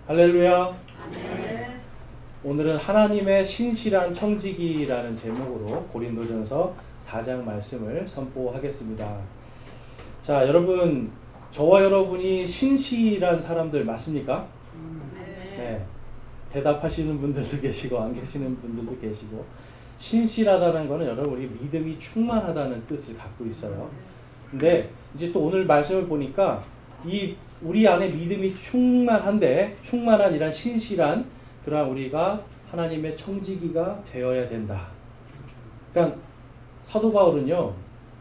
할렐루야. 아멘. 오늘은 하나님의 신실한 청지기라는 제목으로 고린도전서 4장 말씀을 선포하겠습니다. 자, 여러분, 저와 여러분이 신실한 사람들 맞습니까? 네. 대답하시는 분들도 계시고 안 계시는 분들도 계시고, 신실하다는 것은 여러분이 믿음이 충만하다는 뜻을 갖고 있어요. 근데 이제 또 오늘 말씀을 보니까 우리 안에 믿음이 충만한데, 충만한 이란 신실한 그러한 우리가 하나님의 청지기가 되어야 된다. 그러니까 사도 바울은요,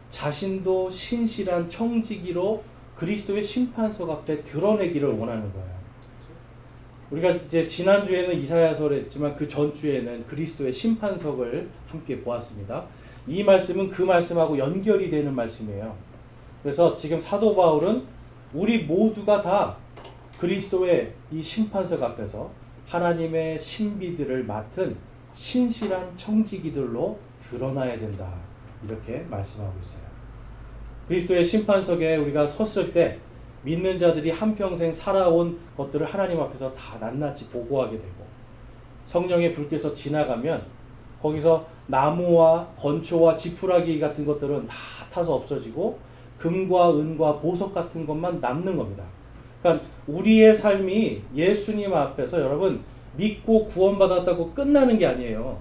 자신도 신실한 청지기로 그리스도의 심판석 앞에 드러내기를 원하는 거예요. 우리가 이제 지난주에는 이사야서를 했지만 그 전주에는 그리스도의 심판석을 함께 보았습니다. 이 말씀은 그 말씀하고 연결이 되는 말씀이에요. 그래서 지금 사도 바울은 우리 모두가 다 그리스도의 이 심판석 앞에서 하나님의 신비들을 맡은 신실한 청지기들로 드러나야 된다, 이렇게 말씀하고 있어요. 그리스도의 심판석에 우리가 섰을 때 믿는 자들이 한평생 살아온 것들을 하나님 앞에서 다 낱낱이 보고하게 되고, 성령의 불께서 지나가면 거기서 나무와 건초와 지푸라기 같은 것들은 다 타서 없어지고 금과 은과 보석 같은 것만 남는 겁니다. 그러니까 우리의 삶이 예수님 앞에서 여러분 믿고 구원받았다고 끝나는 게 아니에요.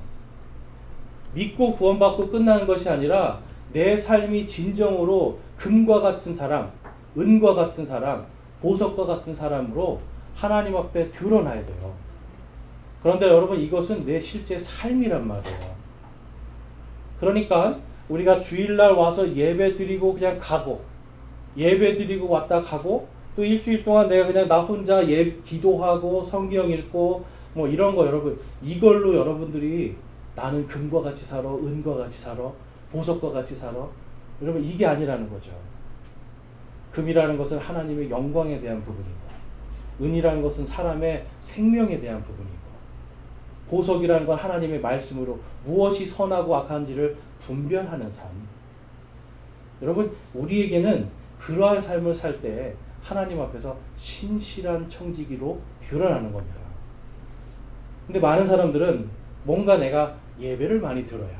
믿고 구원받고 끝나는 것이 아니라 내 삶이 진정으로 금과 같은 사람, 은과 같은 사람, 보석과 같은 사람으로 하나님 앞에 드러나야 돼요. 그런데 여러분, 이것은 내 실제 삶이란 말이에요. 그러니까 우리가 주일날 와서 예배 드리고 그냥 가고, 예배 드리고 왔다 가고, 또 일주일 동안 내가 그냥 나 혼자 기도하고 성경 읽고 뭐 이런 거, 여러분 이걸로 여러분들이 나는 금과 같이 살아, 은과 같이 살아, 보석과 같이 살아, 여러분 이게 아니라는 거죠. 금이라는 것은 하나님의 영광에 대한 부분이고, 은이라는 것은 사람의 생명에 대한 부분이고, 보석이라는 건 하나님의 말씀으로 무엇이 선하고 악한지를 분별하는 삶. 여러분, 우리에게는 그러한 삶을 살 때 하나님 앞에서 신실한 청지기로 드러나는 겁니다. 근데 많은 사람들은 뭔가 내가 예배를 많이 들어야,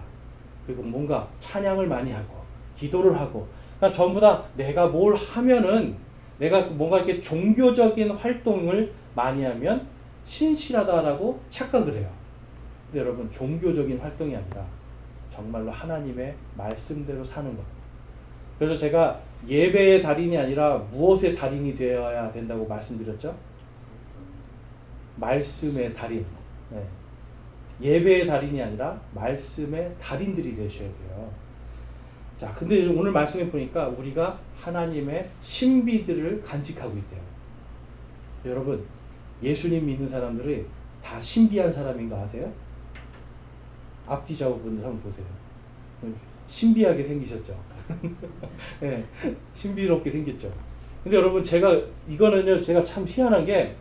그리고 뭔가 찬양을 많이 하고 기도를 하고, 그러니까 전부 다 내가 뭘 하면은, 내가 뭔가 이렇게 종교적인 활동을 많이 하면 신실하다라고 착각을 해요. 근데 여러분, 종교적인 활동이 아니라 정말로 하나님의 말씀대로 사는 것. 그래서 제가 예배의 달인이 아니라 무엇의 달인이 되어야 된다고 말씀드렸죠? 말씀의 달인. 네. 예배의 달인이 아니라 말씀의 달인들이 되셔야 돼요. 자, 근데 오늘 말씀에 보니까 우리가 하나님의 신비들을 간직하고 있대요. 여러분, 예수님 믿는 사람들이 다 신비한 사람인 거 아세요? 앞뒤 좌우분들 한번 보세요. 신비하게 생기셨죠? 네, 신비롭게 생겼죠. 근데 여러분, 이거는요, 제가 참 희한한 게,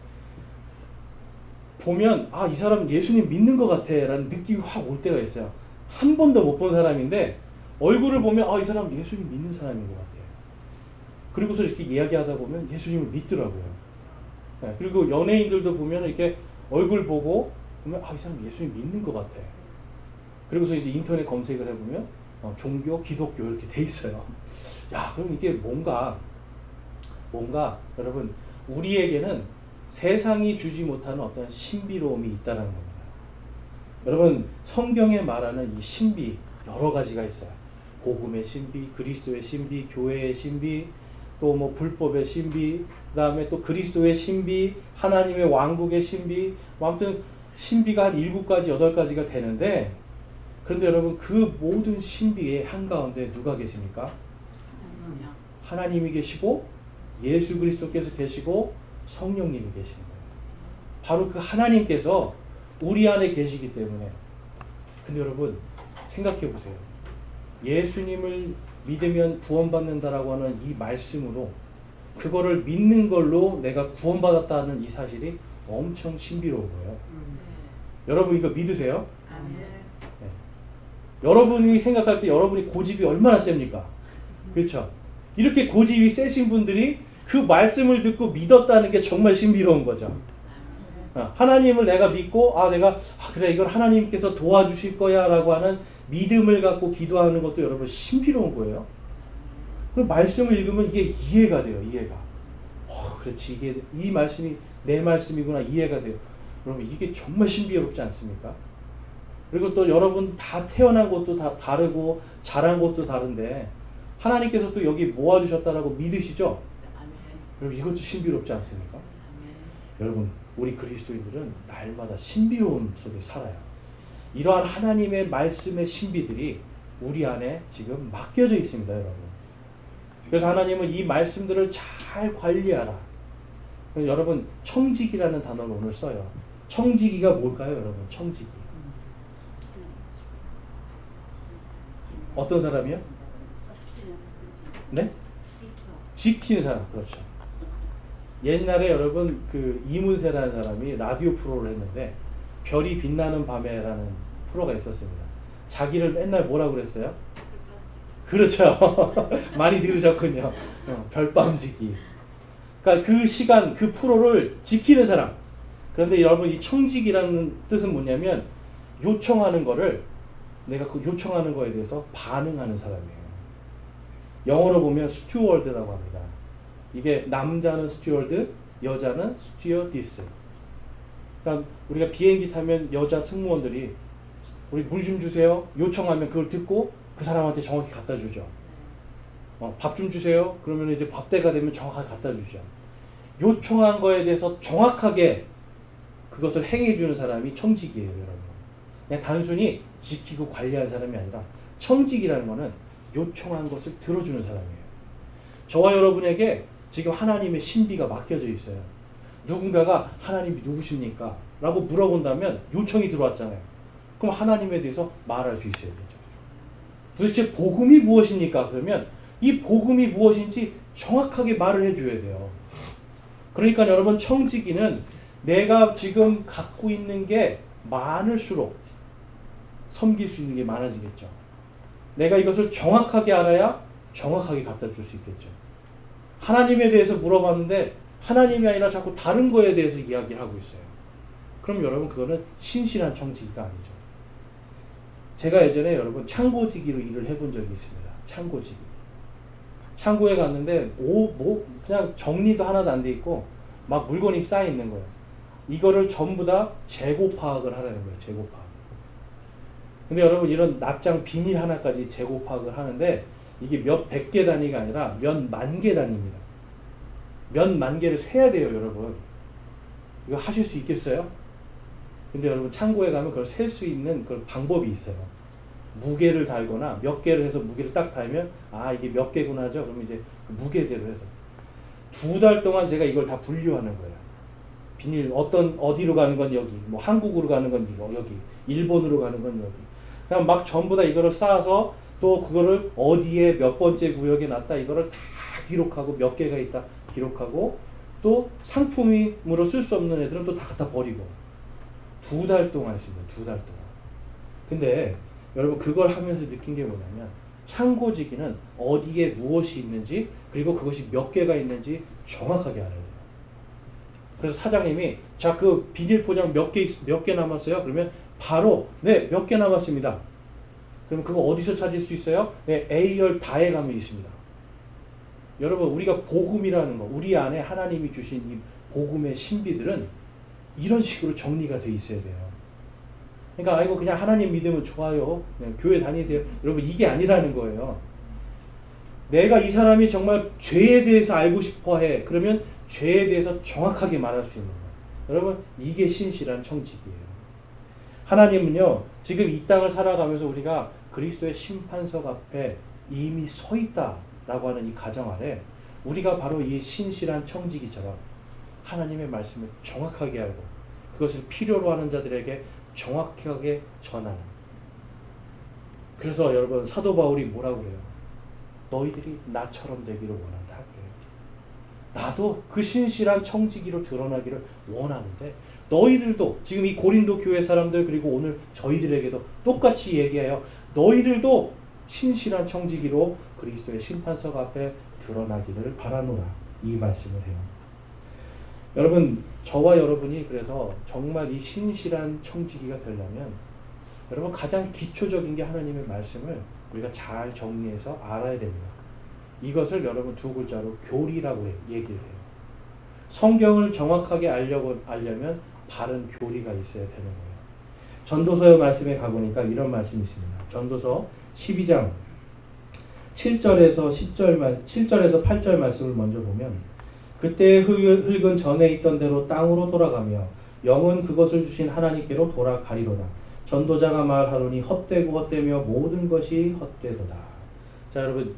보면 이 사람 예수님 믿는 것 같아 라는 느낌이 확 올 때가 있어요. 한 번도 못 본 사람인데 얼굴을 보면 이 사람 예수님 믿는 사람인 것 같아요. 그리고서 이렇게 이야기하다 보면 예수님을 믿더라고요. 네, 그리고 연예인들도 보면 이렇게 얼굴 보고 보면 이 사람 예수님 믿는 것 같아. 그리고서 이제 인터넷 검색을 해보면 종교, 기독교 이렇게 돼 있어요. 야, 그럼 이게 뭔가 여러분, 우리에게는 세상이 주지 못하는 어떤 신비로움이 있다는 겁니다. 여러분, 성경에 말하는 이 신비 여러 가지가 있어요. 복음의 신비, 그리스도의 신비, 교회의 신비, 또 뭐 불법의 신비, 그 다음에 또 그리스도의 신비, 하나님의 왕국의 신비, 아무튼 신비가 한 7가지, 8가지가 되는데, 그런데 여러분, 그 모든 신비의 한가운데 누가 계십니까? 하나님이 계시고 예수 그리스도께서 계시고 성령님이 계시는 거예요. 바로 그 하나님께서 우리 안에 계시기 때문에. 근데 여러분, 생각해 보세요. 예수님을 믿으면 구원받는다라고 하는 이 말씀으로, 그거를 믿는 걸로 내가 구원받았다는 이 사실이 엄청 신비로운 거예요. 여러분, 이거 믿으세요? 네. 여러분이 생각할 때 여러분이 고집이 얼마나 셉니까? 그렇죠? 이렇게 고집이 세신 분들이 그 말씀을 듣고 믿었다는 게 정말 신비로운 거죠. 하나님을 내가 믿고 그래 이걸 하나님께서 도와주실 거야 라고 하는 믿음을 갖고 기도하는 것도 여러분 신비로운 거예요. 그럼 말씀을 읽으면 이게 이해가 돼요. 이해가. 그렇지, 이게 이 말씀이 내 말씀이구나, 이해가 돼요. 여러분 이게 정말 신비롭지 않습니까? 그리고 또 여러분 다 태어난 것도 다 다르고 자란 것도 다른데 하나님께서 또 여기 모아주셨다라고 믿으시죠? 여러분 이것도 신비롭지 않습니까? 여러분 우리 그리스도인들은 날마다 신비로움 속에 살아요. 이러한 하나님의 말씀의 신비들이 우리 안에 지금 맡겨져 있습니다, 여러분. 그래서 하나님은 이 말씀들을 잘 관리하라. 여러분 청지기라는 단어를 오늘 써요. 청지기가 뭘까요, 여러분? 청지기. 어떤 사람이요? 네? 지키는 사람. 그렇죠. 옛날에 여러분 그 이문세라는 사람이 라디오 프로를 했는데 별이 빛나는 밤에라는 프로가 있었습니다. 자기를 맨날 뭐라고 그랬어요? 그렇죠. 많이 들으셨군요. 별밤지기. 그러니까 그 시간, 그 프로를 지키는 사람. 그런데 여러분 이 청지기라는 뜻은 뭐냐면 요청하는 거를 내가 그 요청하는 거에 대해서 반응하는 사람이에요. 영어로 보면 스튜어드라고 합니다. 이게 남자는 스튜어드, 여자는 스튜어디스. 그러니까 우리가 비행기 타면 여자 승무원들이 우리 물 좀 주세요 요청하면 그걸 듣고 그 사람한테 정확히 갖다 주죠. 밥 좀 주세요 그러면 이제 밥때가 되면 정확하게 갖다 주죠. 요청한 거에 대해서 정확하게 그것을 행해 주는 사람이 청직이에요, 여러분. 그냥 단순히 지키고 관리하는 사람이 아니라 청직이라는 거는 요청한 것을 들어주는 사람이에요. 저와 여러분에게 지금 하나님의 신비가 맡겨져 있어요. 누군가가 하나님이 누구십니까? 라고 물어본다면 요청이 들어왔잖아요. 그럼 하나님에 대해서 말할 수 있어야 되죠. 도대체 복음이 무엇입니까? 그러면 이 복음이 무엇인지 정확하게 말을 해줘야 돼요. 그러니까 여러분 청지기는 내가 지금 갖고 있는 게 많을수록 섬길 수 있는 게 많아지겠죠. 내가 이것을 정확하게 알아야 정확하게 갖다 줄 수 있겠죠. 하나님에 대해서 물어봤는데 하나님이 아니라 자꾸 다른 거에 대해서 이야기를 하고 있어요. 그럼 여러분 그거는 신실한 청지기가 아니죠. 제가 예전에 여러분 창고지기로 일을 해본 적이 있습니다. 창고지기. 창고에 갔는데 그냥 정리도 하나도 안 돼 있고 막 물건이 쌓여 있는 거예요. 이거를 전부 다 재고 파악을 하라는 거예요. 재고 파악. 근데 여러분 이런 낱장 비닐 하나까지 재고 파악을 하는데 이게 몇 백 개 단위가 아니라 몇 만 개 단위입니다. 몇 만 개를 세야 돼요, 여러분. 이거 하실 수 있겠어요? 근데 여러분 창고에 가면 그걸 셀 수 있는 그런 방법이 있어요. 무게를 달거나 몇 개를 해서 무게를 딱 달면 이게 몇 개구나 하죠. 그러면 이제 그 무게대로 해서 2달 동안 제가 이걸 다 분류하는 거예요. 비닐 어디로 가는 건 여기, 뭐 한국으로 가는 건 이거 여기, 일본으로 가는 건 여기. 그냥 막 전부 다 이거를 쌓아서 또 그거를 어디에 몇 번째 구역에 놨다 이거를 다 기록하고 몇 개가 있다 기록하고 또 상품으로 쓸 수 없는 애들은 또 다 갖다 버리고 2달 동안 했습니다. 2달 동안. 근데 여러분 그걸 하면서 느낀 게 뭐냐면 창고지기는 어디에 무엇이 있는지 그리고 그것이 몇 개가 있는지 정확하게 알아야 돼요. 그래서 사장님이 자 그 비닐 포장 몇 개 남았어요? 그러면 바로 네 몇 개 남았습니다. 그럼 그거 어디서 찾을 수 있어요? 네, A열 다에 가면 있습니다. 여러분 우리가 복음이라는 거 우리 안에 하나님이 주신 이 복음의 신비들은 이런 식으로 정리가 돼 있어야 돼요. 그러니까 아이고 그냥 하나님 믿으면 좋아요. 그냥 교회 다니세요. 여러분 이게 아니라는 거예요. 내가 이 사람이 정말 죄에 대해서 알고 싶어 해. 그러면 죄에 대해서 정확하게 말할 수 있는 거예요. 여러분 이게 신실한 청지기예요. 하나님은요 지금 이 땅을 살아가면서 우리가 그리스도의 심판석 앞에 이미 서 있다라고 하는 이 가정 아래 우리가 바로 이 신실한 청지기처럼 하나님의 말씀을 정확하게 알고 그것을 필요로 하는 자들에게 정확하게 전하는. 그래서 여러분 사도 바울이 뭐라고 그래요? 너희들이 나처럼 되기를 원한다 그래요. 나도 그 신실한 청지기로 드러나기를 원하는데 너희들도 지금 이 고린도 교회 사람들 그리고 오늘 저희들에게도 똑같이 얘기해요. 너희들도 신실한 청지기로 그리스도의 심판석 앞에 드러나기를 바라노라 이 말씀을 해요. 여러분, 저와 여러분이 그래서 정말 이 신실한 청지기가 되려면 여러분 가장 기초적인 게 하나님의 말씀을 우리가 잘 정리해서 알아야 됩니다. 이것을 여러분 두 글자로 교리라고 얘기를 해요. 성경을 정확하게 알려면 바른 교리가 있어야 되는 거예요. 전도서의 말씀에 가보니까 이런 말씀이 있습니다. 전도서 12장 7절에서 8절 말씀을 먼저 보면, 그때 흙은 전에 있던 대로 땅으로 돌아가며 영은 그것을 주신 하나님께로 돌아가리로다. 전도자가 말하노니 헛되고 헛되며 모든 것이 헛되도다. 자, 여러분,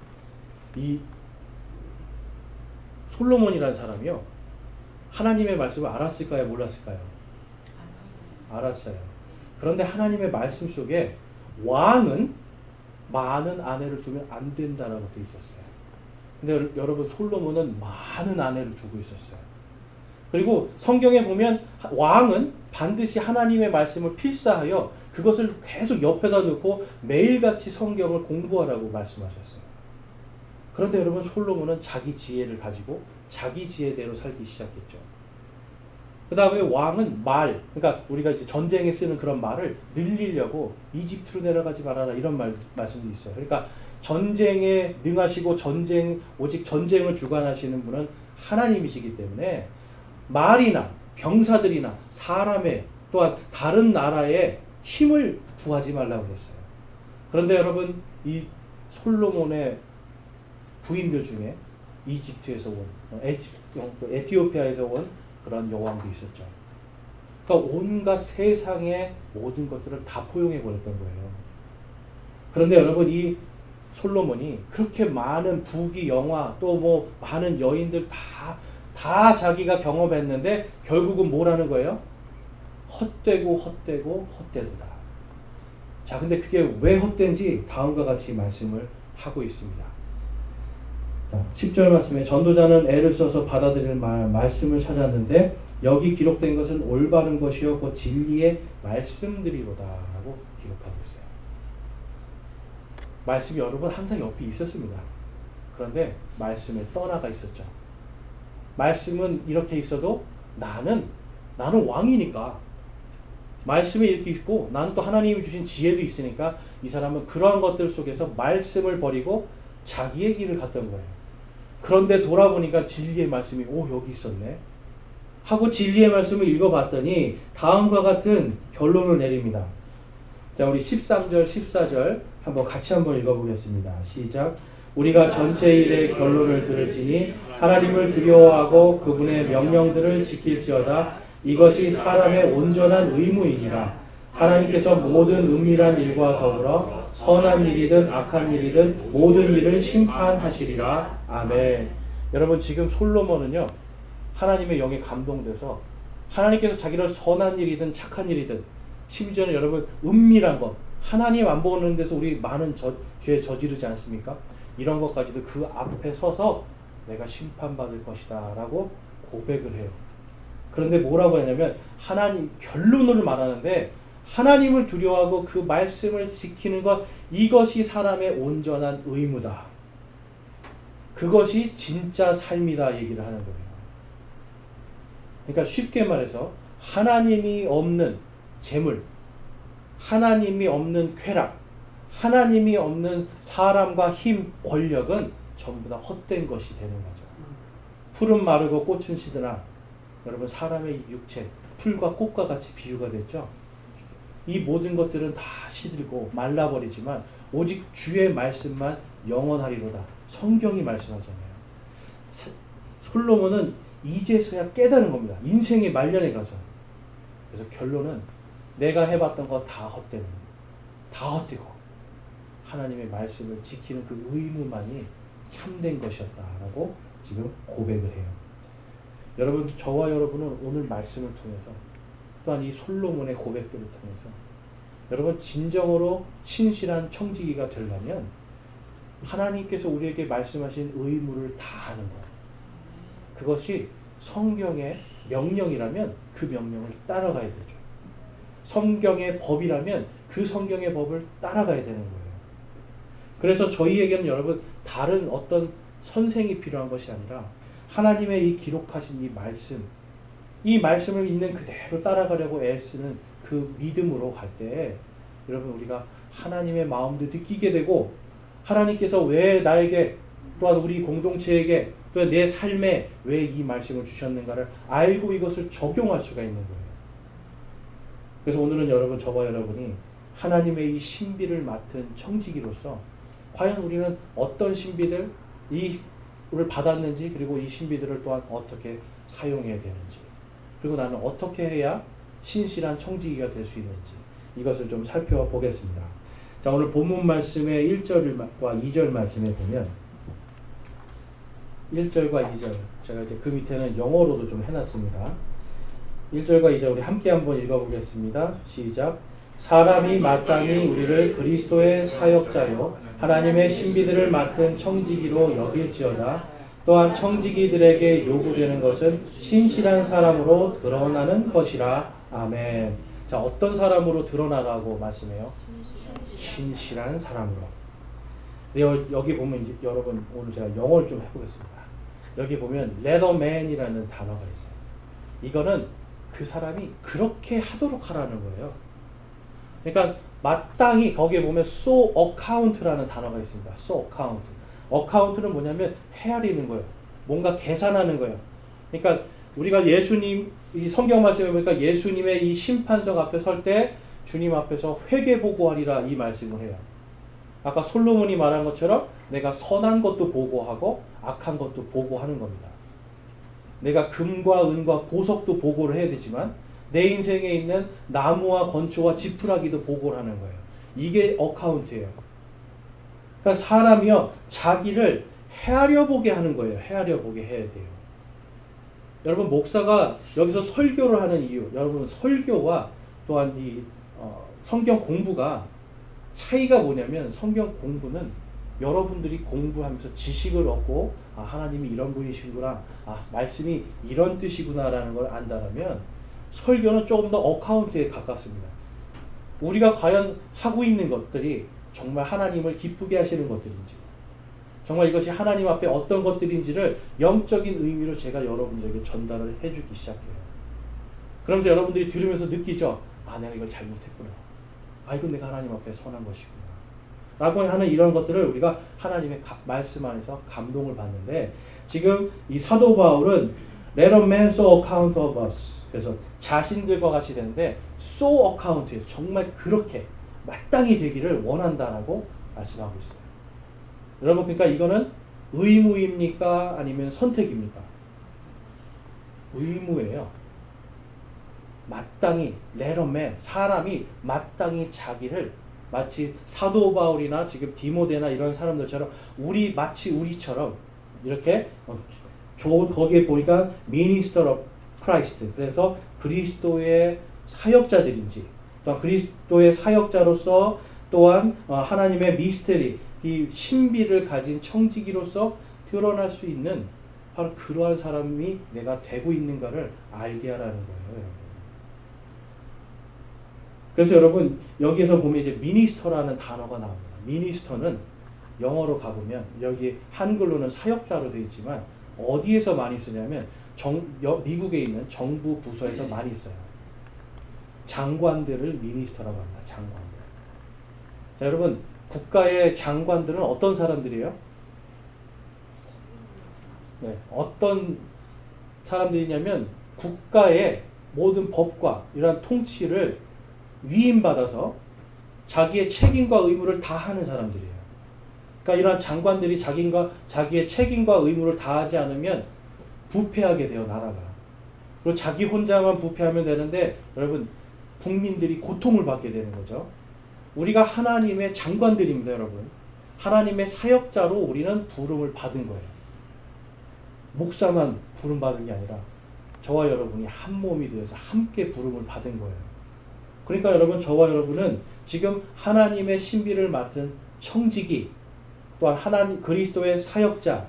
이 솔로몬이라는 사람이요, 하나님의 말씀을 알았을까요, 몰랐을까요? 알았어요. 그런데 하나님의 말씀 속에 왕은 많은 아내를 두면 안 된다라고 되어 있었어요. 근데 여러분, 솔로몬은 많은 아내를 두고 있었어요. 그리고 성경에 보면 왕은 반드시 하나님의 말씀을 필사하여 그것을 계속 옆에다 놓고 매일같이 성경을 공부하라고 말씀하셨어요. 그런데 여러분, 솔로몬은 자기 지혜를 가지고 자기 지혜대로 살기 시작했죠. 그 다음에 왕은 그러니까 우리가 이제 전쟁에 쓰는 그런 말을 늘리려고 이집트로 내려가지 말아라, 이런 말씀도 있어요. 그러니까 전쟁에 능하시고 오직 전쟁을 주관하시는 분은 하나님이시기 때문에 말이나 병사들이나 사람의 또한 다른 나라의 힘을 구하지 말라고 그랬어요. 그런데 여러분, 이 솔로몬의 부인들 중에 이집트에서 온, 에티오피아에서 온 그런 여왕도 있었죠. 그러니까 온갖 세상의 모든 것들을 다 포용해 버렸던 거예요. 그런데 여러분, 이 솔로몬이 그렇게 많은 부귀 영화 또 뭐 많은 여인들 다 자기가 경험했는데 결국은 뭐라는 거예요? 헛되고 헛되도다. 자, 근데 그게 왜 헛된지 다음과 같이 말씀을 하고 있습니다. 10절 말씀에 전도자는 애를 써서 받아들일 말씀을 찾았는데 여기 기록된 것은 올바른 것이요 곧 진리의 말씀들이로다 라고 기록하고 있어요. 말씀이 여러분 항상 옆에 있었습니다. 그런데 말씀에 떠나가 있었죠. 말씀은 이렇게 있어도 나는 왕이니까 말씀이 이렇게 있고 나는 또 하나님이 주신 지혜도 있으니까 이 사람은 그러한 것들 속에서 말씀을 버리고 자기의 길을 갔던 거예요. 그런데 돌아보니까 진리의 말씀이 여기 있었네 하고 진리의 말씀을 읽어봤더니 다음과 같은 결론을 내립니다. 자, 우리 13절 14절 같이 한번 읽어보겠습니다. 시작. 우리가 전체 일의 결론을 들을지니 하나님을 두려워하고 그분의 명령들을 지킬지어다. 이것이 사람의 온전한 의무이니라. 하나님께서 모든 은밀한 일과 더불어 선한 일이든 악한 일이든 모든 일을 심판하시리라. 아멘. 여러분, 지금 솔로몬은요, 하나님의 영에 감동돼서 하나님께서 자기를 선한 일이든 착한 일이든 심지어는 여러분 은밀한 것, 하나님 안 보는 데서 우리 많은 죄 저지르지 않습니까? 이런 것까지도 그 앞에 서서 내가 심판받을 것이다 라고 고백을 해요. 그런데 뭐라고 하냐면 하나님 결론을 말하는데 하나님을 두려워하고 그 말씀을 지키는 것, 이것이 사람의 온전한 의무다. 그것이 진짜 삶이다 얘기를 하는 거예요. 그러니까 쉽게 말해서 하나님이 없는 재물, 하나님이 없는 쾌락, 하나님이 없는 사람과 힘, 권력은 전부 다 헛된 것이 되는 거죠. 풀은 마르고 꽃은 시드나 여러분, 사람의 육체, 풀과 꽃과 같이 비유가 됐죠. 이 모든 것들은 다 시들고 말라버리지만 오직 주의 말씀만 영원하리로다. 성경이 말씀하잖아요. 솔로몬은 이제서야 깨달은 겁니다. 인생의 말년에 가서. 그래서 결론은 내가 해봤던 거 다 헛되는 거예요. 다 헛되고 하나님의 말씀을 지키는 그 의무만이 참된 것이었다라고 지금 고백을 해요. 여러분, 저와 여러분은 오늘 말씀을 통해서 또한 이 솔로몬의 고백들을 통해서 여러분 진정으로 신실한 청지기가 되려면 하나님께서 우리에게 말씀하신 의무를 다하는 거예요. 그것이 성경의 명령이라면 그 명령을 따라가야 되죠. 성경의 법이라면 그 성경의 법을 따라가야 되는 거예요. 그래서 저희에게는 여러분 다른 어떤 선생이 필요한 것이 아니라 하나님의 이 기록하신 이 말씀, 이 말씀을 있는 그대로 따라가려고 애쓰는 그 믿음으로 갈 때 여러분 우리가 하나님의 마음도 느끼게 되고 하나님께서 왜 나에게 또한 우리 공동체에게 또한 내 삶에 왜 이 말씀을 주셨는가를 알고 이것을 적용할 수가 있는 거예요. 그래서 오늘은 여러분 저와 여러분이 하나님의 이 신비를 맡은 청지기로서 과연 우리는 어떤 신비들 이를 받았는지 그리고 이 신비들을 또한 어떻게 사용해야 되는지 그리고 나는 어떻게 해야 신실한 청지기가 될 수 있는지 이것을 좀 살펴보겠습니다. 자, 오늘 본문 말씀의 1절과 2절 말씀에 보면 1절과 2절 제가 이제 그 밑에는 영어로도 좀 해놨습니다. 1절과 2절 우리 함께 한번 읽어보겠습니다. 시작. 사람이 마땅히 우리를 그리스도의 사역자요 하나님의 신비들을 맡은 청지기로 여길지어다. 또한 청지기들에게 요구되는 것은 신실한 사람으로 드러나는 것이라. 아멘. 자, 어떤 사람으로 드러나라고 말씀해요? 신실한 사람으로. 여기 보면 여러분 오늘 제가 영어를 좀 해보겠습니다. 여기 보면 레더맨이라는 단어가 있어요. 이거는 그 사람이 그렇게 하도록 하라는 거예요. 그러니까 마땅히 거기에 보면 so account라는 단어가 있습니다. so account. account는 뭐냐면 헤아리는 거예요. 뭔가 계산하는 거예요. 그러니까 우리가 예수님 이 성경 말씀에 보니까 예수님의 이 심판석 앞에 설 때 주님 앞에서 회개 보고하리라 이 말씀을 해요. 아까 솔로몬이 말한 것처럼 내가 선한 것도 보고하고 악한 것도 보고하는 겁니다. 내가 금과 은과 보석도 보고를 해야 되지만 내 인생에 있는 나무와 건초와 지푸라기도 보고를 하는 거예요. 이게 어카운트예요. 그러니까 사람이요 자기를 헤아려 보게 하는 거예요. 헤아려 보게 해야 돼요. 여러분 목사가 여기서 설교를 하는 이유, 여러분 설교와 또한 이 성경 공부가 차이가 뭐냐면 성경 공부는 여러분들이 공부하면서 지식을 얻고 아 하나님이 이런 분이시구나, 아 말씀이 이런 뜻이구나라는 걸 안다라면 설교는 조금 더 어카운트에 가깝습니다. 우리가 과연 하고 있는 것들이 정말 하나님을 기쁘게 하시는 것들인지 정말 이것이 하나님 앞에 어떤 것들인지를 영적인 의미로 제가 여러분들에게 전달을 해주기 시작해요. 그러면서 여러분들이 들으면서 느끼죠. 아 내가 이걸 잘못했구나. 아 이건 내가 하나님 앞에 선한 것이구나 라고 하는 이런 것들을 우리가 하나님의 말씀 안에서 감동을 받는데 지금 이 사도 바울은 Let a man so account of us 그래서 자신들과 같이 되는데 so account예요. 정말 그렇게 마땅히 되기를 원한다라고 말씀하고 있어요. 여러분 그러니까 이거는 의무입니까? 아니면 선택입니까? 의무예요. 마땅히 let a man 사람이 마땅히 자기를 마치 사도 바울이나 지금 디모데나 이런 사람들처럼 마치 우리처럼 이렇게 거기에 보니까 minister of Christ 그래서 그리스도의 사역자들인지 또한 그리스도의 사역자로서 또한 하나님의 미스테리 이 신비를 가진 청지기로서 드러날 수 있는 바로 그러한 사람이 내가 되고 있는가를 알게 하라는 거예요. 여러분. 그래서 여러분 여기에서 보면 이제 미니스터라는 단어가 나옵니다. 미니스터는 영어로 가보면 여기 한글로는 사역자로 되어 있지만 어디에서 많이 쓰냐면 미국에 있는 정부 부서에서 많이 써요. 장관들을 미니스터라고 합니다. 장관들. 자 여러분 국가의 장관들은 어떤 사람들이에요? 네, 어떤 사람들이냐면 국가의 모든 법과 이러한 통치를 위임받아서 자기의 책임과 의무를 다하는 사람들이에요. 그러니까 이러한 장관들이 자기의 책임과 의무를 다하지 않으면 부패하게 돼요, 나라가. 그리고 자기 혼자만 부패하면 되는데 여러분 국민들이 고통을 받게 되는 거죠. 우리가 하나님의 장관들입니다, 여러분. 하나님의 사역자로 우리는 부름을 받은 거예요. 목사만 부름받은 게 아니라 저와 여러분이 한 몸이 되어서 함께 부름을 받은 거예요. 그러니까 여러분 저와 여러분은 지금 하나님의 신비를 맡은 청지기 또한 하나님 그리스도의 사역자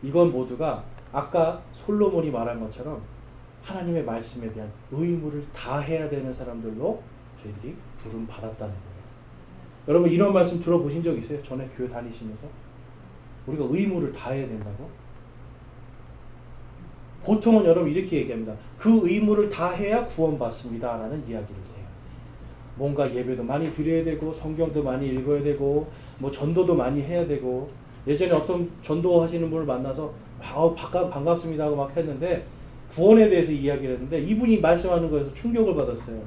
이건 모두가 아까 솔로몬이 말한 것처럼 하나님의 말씀에 대한 의무를 다해야 되는 사람들로 저희들이 부름 받았다는 거예요. 여러분 이런 말씀 들어보신 적 있어요? 전에 교회 다니시면서 우리가 의무를 다해야 된다고? 보통은 여러분 이렇게 얘기합니다. 그 의무를 다 해야 구원받습니다 라는 이야기를 해요. 뭔가 예배도 많이 드려야 되고 성경도 많이 읽어야 되고 뭐 전도도 많이 해야 되고. 예전에 어떤 전도하시는 분을 만나서 반갑습니다 하고 막 했는데 구원에 대해서 이야기를 했는데 이분이 말씀하는 거에서 충격을 받았어요.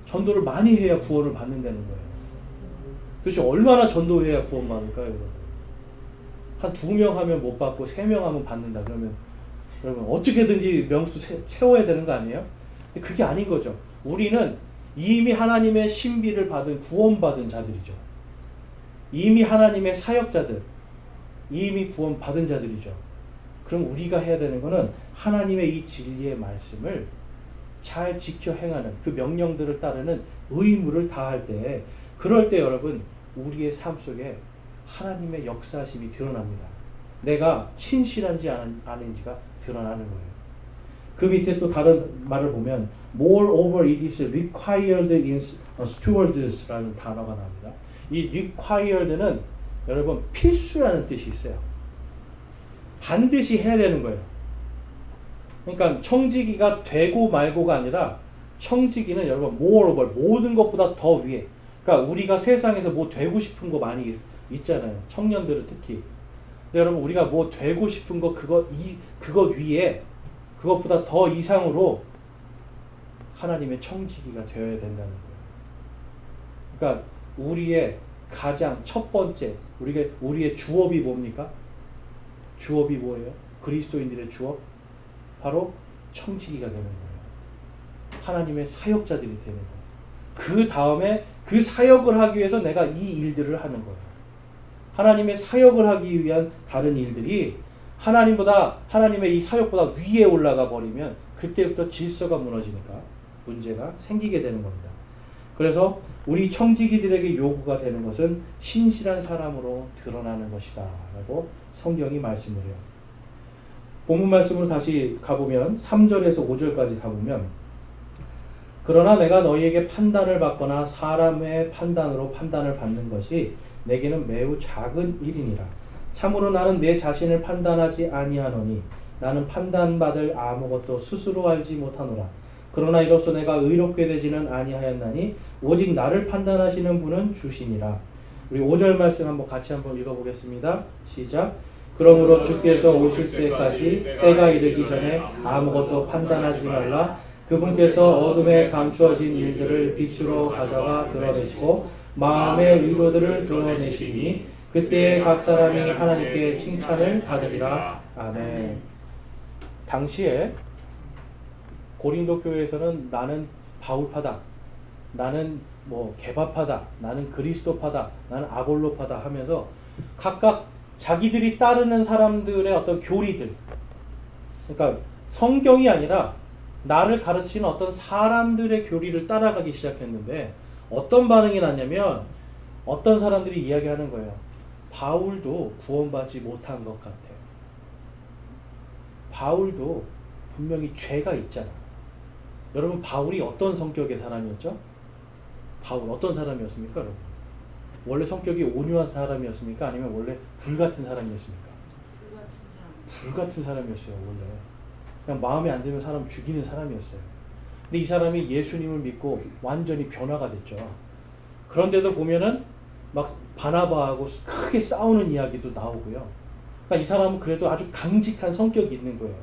전도를 많이 해야 구원을 받는다는 거예요. 도대체 얼마나 전도해야 구원받을까요? 여러분? 한 2명 하면 못 받고 3명 하면 받는다 그러면 여러분 어떻게든지 명수 채워야 되는 거 아니에요? 근데 그게 아닌 거죠. 우리는 이미 하나님의 신비를 받은 구원받은 자들이죠. 이미 하나님의 사역자들, 이미 구원받은 자들이죠. 그럼 우리가 해야 되는 거는 하나님의 이 진리의 말씀을 잘 지켜 행하는 그 명령들을 따르는 의무를 다할 때, 그럴 때 여러분 우리의 삶 속에 하나님의 역사심이 드러납니다. 내가 신실한지 아닌지가 드러나는 거예요. 그 밑에 또 다른 말을 보면 Moreover it is required in stewards라는 단어가 나옵니다. 이 required는 여러분 필수라는 뜻이 있어요. 반드시 해야 되는 거예요. 그러니까 청지기가 되고 말고가 아니라 청지기는 여러분 moreover 모든 것보다 더 위에. 그러니까 우리가 세상에서 뭐 되고 싶은 거 많이 있잖아요. 청년들은 특히. 근데 여러분 우리가 뭐 되고 싶은 거 그거 위에 그것보다 더 이상으로 하나님의 청지기가 되어야 된다는 거예요. 그러니까 우리의 가장 첫 번째 우리의 주업이 뭡니까? 주업이 뭐예요? 그리스도인들의 주업? 바로 청지기가 되는 거예요. 하나님의 사역자들이 되는 거예요. 그 다음에 그 사역을 하기 위해서 내가 이 일들을 하는 거예요. 하나님의 사역을 하기 위한 다른 일들이 하나님의 이 사역보다 위에 올라가 버리면 그때부터 질서가 무너지니까 문제가 생기게 되는 겁니다. 그래서 우리 청지기들에게 요구가 되는 것은 신실한 사람으로 드러나는 것이다 라고 성경이 말씀을 해요. 본문 말씀으로 다시 가보면 3절에서 5절까지 가보면 그러나 내가 너희에게 판단을 받거나 사람의 판단으로 판단을 받는 것이 내게는 매우 작은 일이니라. 참으로 나는 내 자신을 판단하지 아니하노니 나는 판단받을 아무것도 스스로 알지 못하노라. 그러나 이로써 내가 의롭게 되지는 아니하였나니 오직 나를 판단하시는 분은 주시니라. 우리 5절 말씀 같이 한번 읽어보겠습니다. 시작. 그러므로 주께서 오실 때까지 때가 이르기 전에 아무것도 판단하지 말라. 그분께서 어둠에 감추어진 일들을 빛으로 가져가 드러내시고 마음의 의도들을 드러내시니 그때에 각 사람이 하나님께 칭찬을 받으리라. 아멘. 당시에 고린도 교회에서는 나는 바울파다, 나는 개바파다, 나는 그리스도파다, 나는 아볼로파다 하면서 각각 자기들이 따르는 사람들의 어떤 교리들, 그러니까 성경이 아니라 나를 가르치는 어떤 사람들의 교리를 따라가기 시작했는데 어떤 반응이 났냐면 어떤 사람들이 이야기하는 거예요. 바울도 구원받지 못한 것 같아. 바울도 분명히 죄가 있잖아. 여러분 바울이 어떤 성격의 사람이었죠? 바울 어떤 사람이었습니까? 여러분? 원래 성격이 온유한 사람이었습니까? 아니면 원래 불같은 사람이었습니까? 불같은 사람이었어요. 원래 그냥 마음에 안 들면 사람 죽이는 사람이었어요. 근데 이 사람이 예수님을 믿고 완전히 변화가 됐죠. 그런데도 보면은 막 바나바하고 크게 싸우는 이야기도 나오고요. 그러니까 이 사람은 그래도 아주 강직한 성격이 있는 거예요.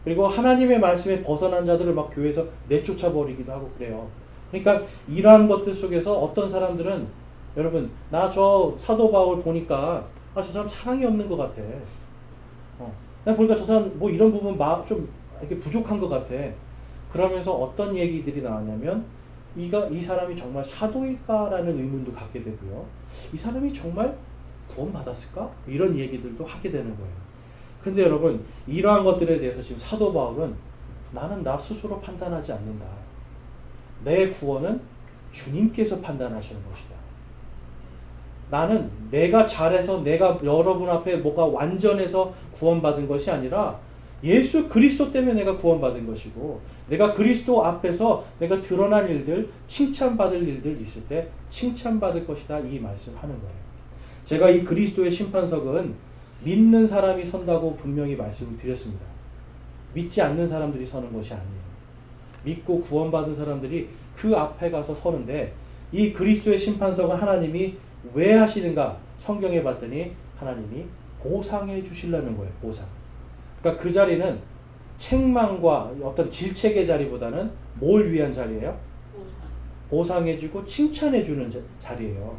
그리고 하나님의 말씀에 벗어난 자들을 막 교회에서 내쫓아 버리기도 하고 그래요. 그러니까 이러한 것들 속에서 어떤 사람들은 여러분 나 저 사도 바울 보니까 저 사람 사랑이 없는 것 같아. 난 보니까 저 사람 이런 부분 좀 이렇게 부족한 것 같아. 그러면서 어떤 얘기들이 나왔냐면 이 사람이 정말 사도일까라는 의문도 갖게 되고요. 이 사람이 정말 구원받았을까? 이런 얘기들도 하게 되는 거예요. 근데 여러분 이러한 것들에 대해서 지금 사도 바울은 나는 나 스스로 판단하지 않는다. 내 구원은 주님께서 판단하시는 것이다. 나는 내가 잘해서 내가 여러분 앞에 뭐가 완전해서 구원받은 것이 아니라 예수 그리스도 때문에 내가 구원받은 것이고 내가 그리스도 앞에서 내가 드러난 일들, 칭찬받을 일들 있을 때 칭찬받을 것이다. 이 말씀하는 거예요. 제가 이 그리스도의 심판석은 믿는 사람이 선다고 분명히 말씀을 드렸습니다. 믿지 않는 사람들이 서는 곳이 아니에요. 믿고 구원받은 사람들이 그 앞에 가서 서는데, 이 그리스도의 심판석은 하나님이 왜 하시는가 성경에 봤더니 하나님이 보상해 주시려는 거예요. 보상. 그러니까 그 자리는 책망과 어떤 질책의 자리보다는 뭘 위한 자리예요? 보상해주고 칭찬해주는 자리예요.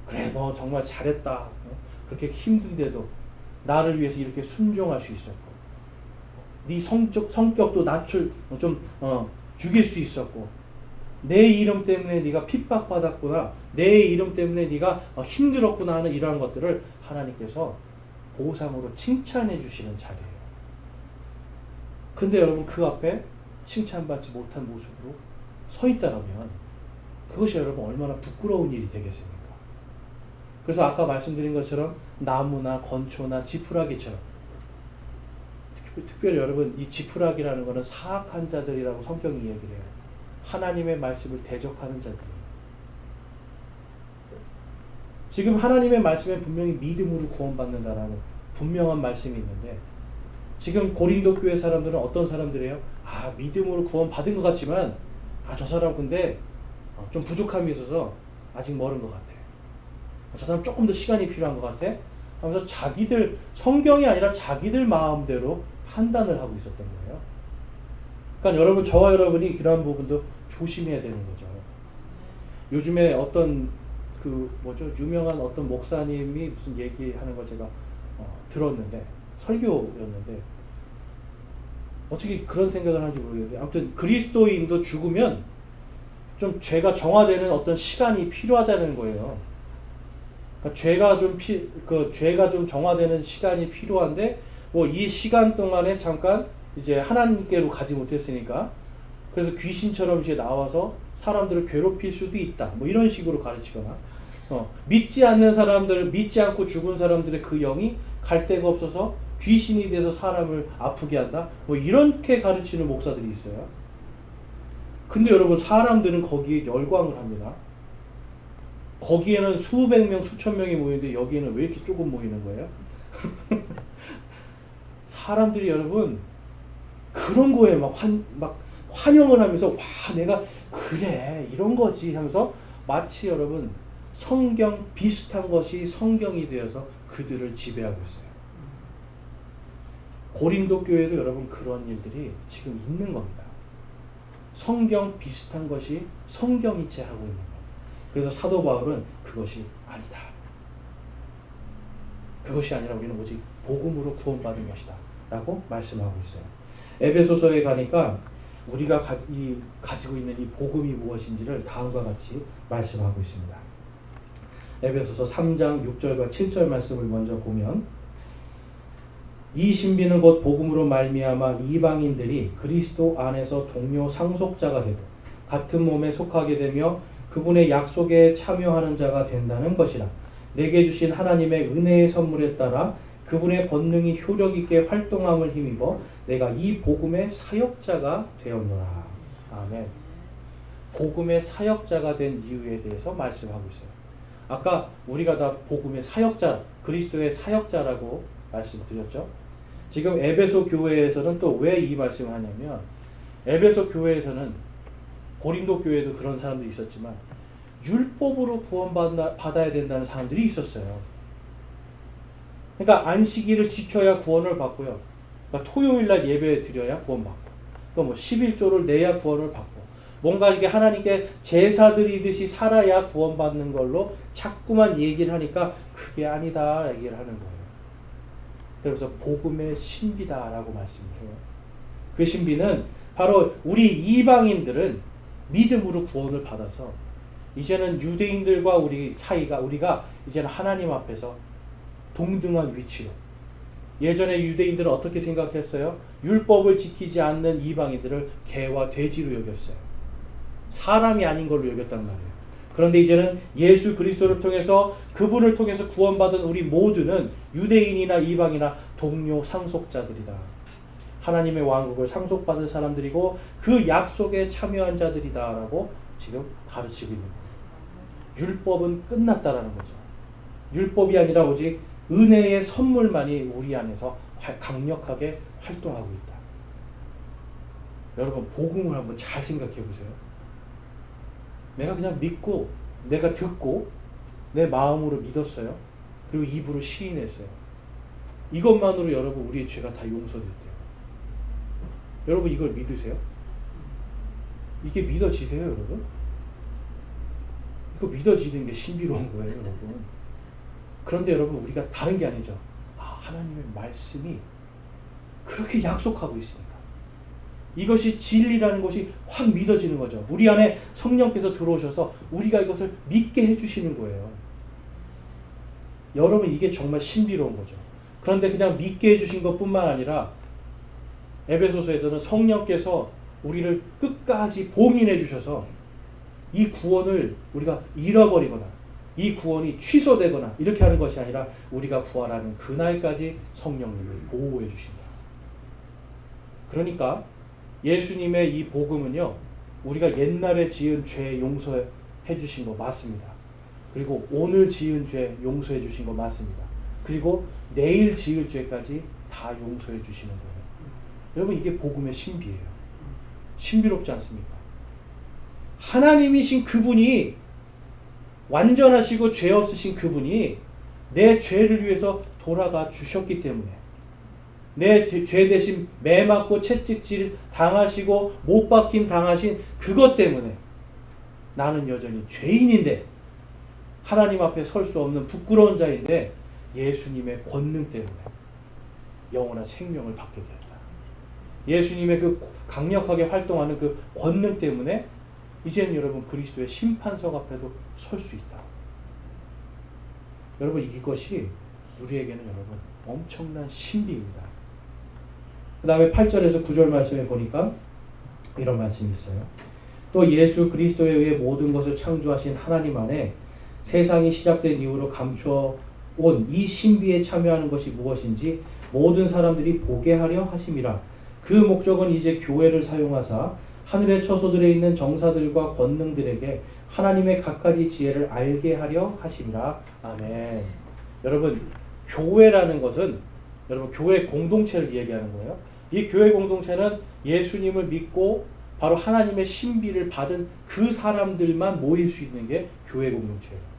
그래, 너 정말 잘했다. 그렇게 힘든데도 나를 위해서 이렇게 순종할 수 있었고, 네 성격도 죽일 수 있었고, 내 이름 때문에 네가 핍박받았구나, 내 이름 때문에 네가 힘들었구나 하는 이러한 것들을 하나님께서 보상으로 칭찬해 주시는 자리예요. 근데 여러분, 그 앞에 칭찬받지 못한 모습으로 서 있다라면 그것이 여러분 얼마나 부끄러운 일이 되겠습니까? 그래서 아까 말씀드린 것처럼 나무나 건초나 지푸라기처럼, 특별히 여러분, 이 지푸라기라는 것은 사악한 자들이라고 성경이 얘기를 해요. 하나님의 말씀을 대적하는 자들이에요. 지금 하나님의 말씀에 분명히 믿음으로 구원받는다라는 분명한 말씀이 있는데, 지금 고린도 교회 사람들은 어떤 사람들이에요? 믿음으로 구원받은 것 같지만 저 사람 근데 좀 부족함이 있어서 아직 멀은 것 같아. 저 사람 조금 더 시간이 필요한 것 같아. 하면서 자기들, 성경이 아니라 자기들 마음대로 판단을 하고 있었던 거예요. 그러니까 여러분, 저와 여러분이 그러한 부분도 조심해야 되는 거죠. 요즘에 어떤 유명한 어떤 목사님이 무슨 얘기하는 걸 제가 들었는데, 설교였는데 어떻게 그런 생각을 하는지 모르겠는데, 아무튼 그리스도인도 죽으면 좀 죄가 정화되는 어떤 시간이 필요하다는 거예요. 그러니까 죄가 좀 정화되는 시간이 필요한데, 이 시간 동안에 잠깐 이제 하나님께로 가지 못했으니까, 그래서 귀신처럼 이제 나와서 사람들을 괴롭힐 수도 있다. 이런 식으로 가르치거나, 믿지 않는 사람들, 믿지 않고 죽은 사람들의 그 영이 갈 데가 없어서 귀신이 돼서 사람을 아프게 한다. 이렇게 가르치는 목사들이 있어요. 근데 여러분, 사람들은 거기에 열광을 합니다. 거기에는 수백 명, 수천 명이 모이는데 여기에는 왜 이렇게 조금 모이는 거예요? 사람들이 여러분 그런 거에 막 환영을 하면서, 와, 내가 그래 이런 거지 하면서, 마치 여러분 성경 비슷한 것이 성경이 되어서 그들을 지배하고 있어요. 고린도 교회도 여러분 그런 일들이 지금 있는 겁니다. 성경 비슷한 것이 성경이체 하고 있는 거예요. 그래서 사도 바울은 그것이 아니다. 그것이 아니라 우리는 오직 복음으로 구원받은 것이다 라고 말씀하고 있어요. 에베소서에 가니까 우리가 가지고 있는 이 복음이 무엇인지를 다음과 같이 말씀하고 있습니다. 에베소서 3장 6절과 7절 말씀을 먼저 보면, 이 신비는 곧 복음으로 말미암아 이방인들이 그리스도 안에서 동료 상속자가 되고 같은 몸에 속하게 되며 그분의 약속에 참여하는 자가 된다는 것이라. 내게 주신 하나님의 은혜의 선물에 따라 그분의 권능이 효력 있게 활동함을 힘입어 내가 이 복음의 사역자가 되었노라. 아멘. 복음의 사역자가 된 이유에 대해서 말씀하고 있어요. 아까 우리가 다 복음의 사역자, 그리스도의 사역자라고 말씀드렸죠. 지금 에베소 교회에서는 또 왜 이 말씀을 하냐면, 에베소 교회에서는, 고린도 교회도 그런 사람들이 있었지만 율법으로 구원받아야 된다는 사람들이 있었어요. 그러니까 안식일을 지켜야 구원을 받고요. 그러니까 토요일날 예배 드려야 구원받고, 그러니까 11조를 내야 구원을 받고, 뭔가 이게 하나님께 제사드리듯이 살아야 구원받는 걸로 자꾸만 얘기를 하니까 그게 아니다 얘기를 하는 거예요. 그래서 복음의 신비다라고 말씀을 해요. 그 신비는 바로 우리 이방인들은 믿음으로 구원을 받아서 이제는 유대인들과 우리가 이제는 하나님 앞에서 동등한 위치로. 예전에 유대인들은 어떻게 생각했어요? 율법을 지키지 않는 이방인들을 개와 돼지로 여겼어요. 사람이 아닌 걸로 여겼단 말이에요. 그런데 이제는 예수 그리스도를 통해서, 그분을 통해서 구원받은 우리 모두는 유대인이나 이방이나 동료 상속자들이다. 하나님의 왕국을 상속받은 사람들이고 그 약속에 참여한 자들이다라고 지금 가르치고 있는 거예요. 율법은 끝났다라는 거죠. 율법이 아니라 오직 은혜의 선물만이 우리 안에서 강력하게 활동하고 있다. 여러분 복음을 한번 잘 생각해 보세요. 내가 그냥 믿고 내가 듣고 내 마음으로 믿었어요. 그리고 입으로 시인했어요. 이것만으로 여러분 우리의 죄가 다 용서됐대요. 여러분 이걸 믿으세요? 이게 믿어지세요, 여러분? 이거 믿어지는 게 신비로운 거예요, 여러분. 그런데 여러분 우리가 다른 게 아니죠. 하나님의 말씀이 그렇게 약속하고 있습니다. 이것이 진리라는 것이 확 믿어지는 거죠. 우리 안에 성령께서 들어오셔서 우리가 이것을 믿게 해주시는 거예요. 여러분 이게 정말 신비로운 거죠. 그런데 그냥 믿게 해주신 것뿐만 아니라 에베소서에서는 성령께서 우리를 끝까지 봉인해 주셔서 이 구원을 우리가 잃어버리거나 이 구원이 취소되거나 이렇게 하는 것이 아니라 우리가 부활하는 그날까지 성령님을 보호해 주신다. 그러니까 예수님의 이 복음은요, 우리가 옛날에 지은 죄 용서해 주신 거 맞습니다. 그리고 오늘 지은 죄 용서해 주신 거 맞습니다. 그리고 내일 지을 죄까지 다 용서해 주시는 거예요. 여러분 이게 복음의 신비예요. 신비롭지 않습니까? 하나님이신 그분이, 완전하시고 죄 없으신 그분이 내 죄를 위해서 돌아가 주셨기 때문에, 내 죄 대신 매 맞고 채찍질 당하시고 못 박힘 당하신 그것 때문에 나는 여전히 죄인인데, 하나님 앞에 설 수 없는 부끄러운 자인데 예수님의 권능 때문에 영원한 생명을 받게 되었다. 예수님의 그 강력하게 활동하는 그 권능 때문에 이제는 여러분 그리스도의 심판석 앞에도 설 수 있다. 여러분 이것이 우리에게는 여러분 엄청난 신비입니다. 그 다음에 8절에서 9절 말씀에 보니까 이런 말씀이 있어요. 또 예수 그리스도에 의해 모든 것을 창조하신 하나님 안에 세상이 시작된 이후로 감추어 온 이 신비에 참여하는 것이 무엇인지 모든 사람들이 보게 하려 하심이라. 그 목적은 이제 교회를 사용하사 하늘의 처소들에 있는 정사들과 권능들에게 하나님의 갖가지 지혜를 알게 하려 하심이라. 아멘. 여러분 교회라는 것은 여러분 교회 공동체를 얘기하는 거예요. 이 교회 공동체는 예수님을 믿고 바로 하나님의 신비를 받은 그 사람들만 모일 수 있는 게 교회 공동체예요.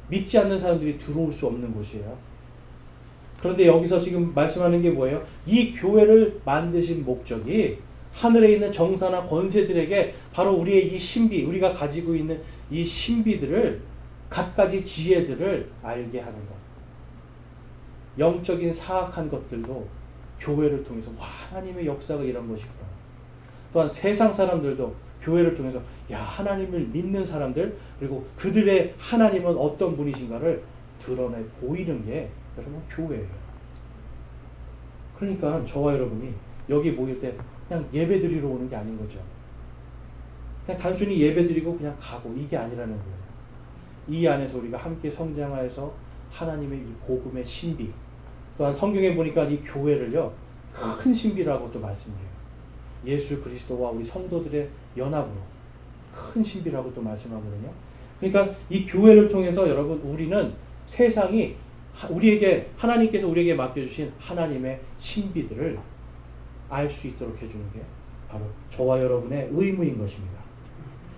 믿지 않는 사람들이 들어올 수 없는 곳이에요. 그런데 여기서 지금 말씀하는 게 뭐예요? 이 교회를 만드신 목적이 하늘에 있는 정사나 권세들에게 바로 우리의 이 신비, 우리가 가지고 있는 이 신비들을, 갖가지 지혜들을 알게 하는 것. 영적인 사악한 것들도 교회를 통해서 하나님의 역사가 이런 것이구나. 또한 세상 사람들도 교회를 통해서 하나님을 믿는 사람들, 그리고 그들의 하나님은 어떤 분이신가를 드러내 보이는 게 여러분 교회예요. 그러니까 저와 여러분이 여기 모일 때 그냥 예배 드리러 오는 게 아닌 거죠. 그냥 단순히 예배 드리고 그냥 가고, 이게 아니라는 거예요. 이 안에서 우리가 함께 성장하여서 하나님의 이 복음의 신비, 또한 성경에 보니까 이 교회를요 큰 신비라고 또 말씀해요. 예수 그리스도와 우리 성도들의 연합으로 큰 신비라고 또 말씀하거든요. 그러니까 이 교회를 통해서 여러분 우리는 세상이 우리에게, 하나님께서 우리에게 맡겨주신 하나님의 신비들을 알 수 있도록 해주는 게 바로 저와 여러분의 의무인 것입니다.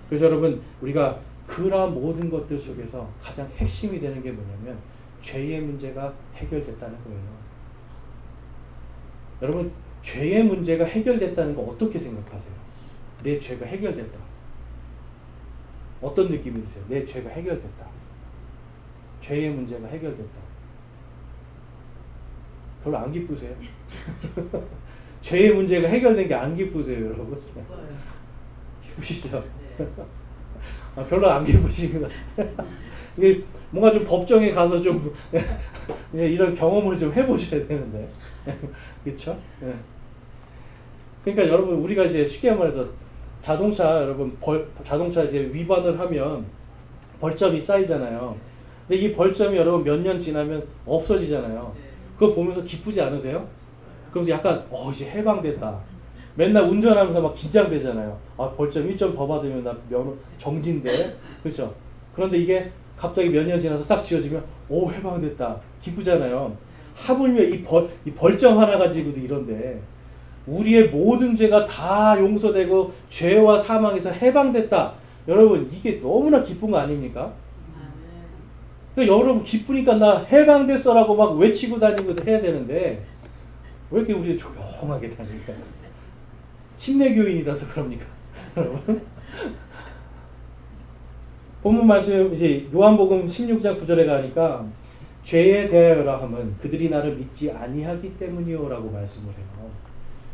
그래서 여러분 우리가 그러한 모든 것들 속에서 가장 핵심이 되는 게 뭐냐면 죄의 문제가 해결됐다는 거예요. 여러분 죄의 문제가 해결됐다는 거 어떻게 생각하세요? 내 죄가 해결됐다. 어떤 느낌이 드세요? 내 죄가 해결됐다. 죄의 문제가 해결됐다. 별로 안 기쁘세요? 죄의 문제가 해결된 게 안 기쁘세요, 여러분? 기쁘시죠? 네. 별로 안 기쁘시구나. 이게 뭔가 좀 법정에 가서 좀 이런 경험을 좀 해보셔야 되는데, 그렇죠? 네. 그러니까 여러분 우리가 이제 쉽게 말해서 자동차 여러분 자동차 이제 위반을 하면 벌점이 쌓이잖아요. 근데 이 벌점이 여러분 몇 년 지나면 없어지잖아요. 그거 보면서 기쁘지 않으세요? 그러면서 약간 이제 해방됐다. 맨날 운전하면서 막 긴장되잖아요. 벌점 1점 더 받으면 나 면허 정지인데, 그렇죠? 그런데 이게 갑자기 몇 년 지나서 싹 지워지면 해방됐다. 기쁘잖아요. 하물며 이 벌점 하나 가지고도 이런데 우리의 모든 죄가 다 용서되고 죄와 사망에서 해방됐다. 여러분 이게 너무나 기쁜 거 아닙니까? 그러니까 여러분 기쁘니까 나 해방됐어라고 막 외치고 다니고 해야 되는데 왜 이렇게 우리 조용하게 다니까? 침례교인이라서 그럽니까? 여러분 본문 말씀 이제 요한복음 16장 9절에 가니까 죄에 대하여라 함은 그들이 나를 믿지 아니하기 때문이요라고 말씀을 해요.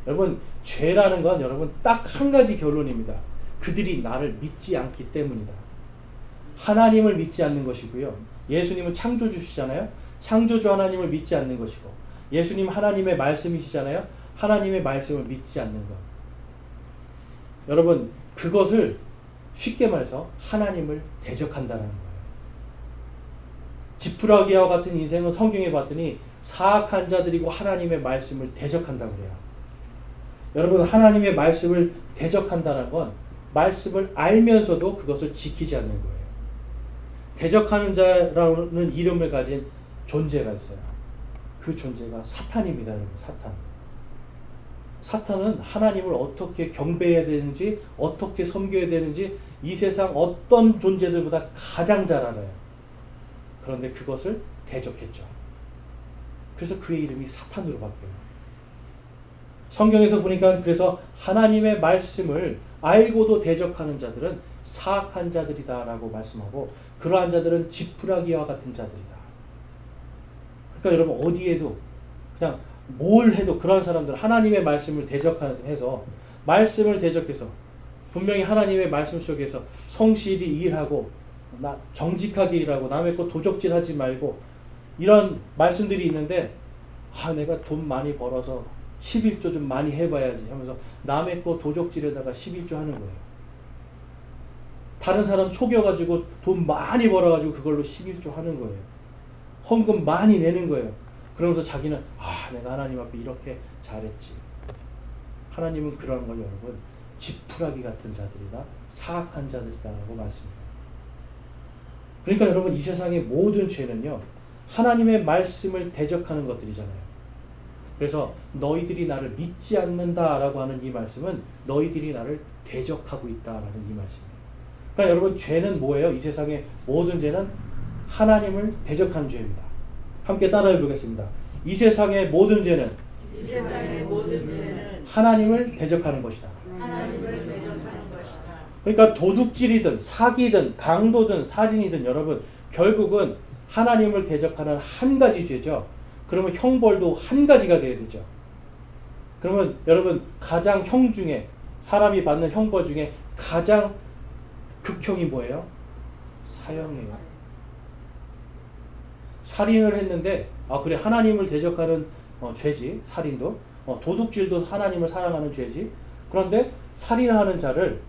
여러분 죄라는 건 여러분 딱 한 가지 결론입니다. 그들이 나를 믿지 않기 때문이다. 하나님을 믿지 않는 것이고요. 예수님은 창조주시잖아요. 창조주 하나님을 믿지 않는 것이고 예수님 하나님의 말씀이시잖아요. 하나님의 말씀을 믿지 않는 것. 여러분 그것을 쉽게 말해서 하나님을 대적한다는 거예요. 지푸라기와 같은 인생은 성경에 봤더니 사악한 자들이고 하나님의 말씀을 대적한다고 그래요. 여러분 하나님의 말씀을 대적한다는 건 말씀을 알면서도 그것을 지키지 않는 거예요. 대적하는 자라는 이름을 가진 존재가 있어요. 그 존재가 사탄입니다. 여러분 사탄. 사탄은 하나님을 어떻게 경배해야 되는지 어떻게 섬겨야 되는지 이 세상 어떤 존재들보다 가장 잘 알아요. 그런데 그것을 대적했죠. 그래서 그의 이름이 사탄으로 바뀌어요. 성경에서 보니까 그래서 하나님의 말씀을 알고도 대적하는 자들은 사악한 자들이다 라고 말씀하고 그러한 자들은 지푸라기와 같은 자들이다. 그러니까 여러분 어디에도 그냥 뭘 해도 그러한 사람들은 하나님의 말씀을 대적해서 말씀을 대적해서 분명히 하나님의 말씀 속에서 성실히 일하고 정직하게 일하고 남의 것 도적질하지 말고 이런 말씀들이 있는데 내가 돈 많이 벌어서 11조 좀 많이 해봐야지 하면서 남의 거 도적질에다가 11조 하는 거예요. 다른 사람 속여가지고 돈 많이 벌어가지고 그걸로 11조 하는 거예요. 헌금 많이 내는 거예요. 그러면서 자기는 내가 하나님 앞에 이렇게 잘했지. 하나님은 그런 걸 여러분 지푸라기 같은 자들이다 사악한 자들이다라고 말씀해요. 그러니까 여러분 이 세상의 모든 죄는요 하나님의 말씀을 대적하는 것들이잖아요. 그래서 너희들이 나를 믿지 않는다라고 하는 이 말씀은 너희들이 나를 대적하고 있다라는 이 말씀이에요. 그러니까 여러분 죄는 뭐예요? 이 세상의 모든 죄는 하나님을 대적하는 죄입니다. 함께 따라해 보겠습니다. 이 세상의 모든 죄는 하나님을 대적하는 것이다. 그러니까 도둑질이든 사기든 강도든 살인이든 여러분 결국은 하나님을 대적하는 한 가지 죄죠. 그러면 형벌도 한 가지가 돼야 되죠. 그러면 여러분 가장 형 중에 사람이 받는 형벌 중에 가장 극형이 뭐예요? 사형이에요. 살인을 했는데 그래 하나님을 대적하는 죄지. 살인도 도둑질도 하나님을 사랑하는 죄지. 그런데 살인하는 자를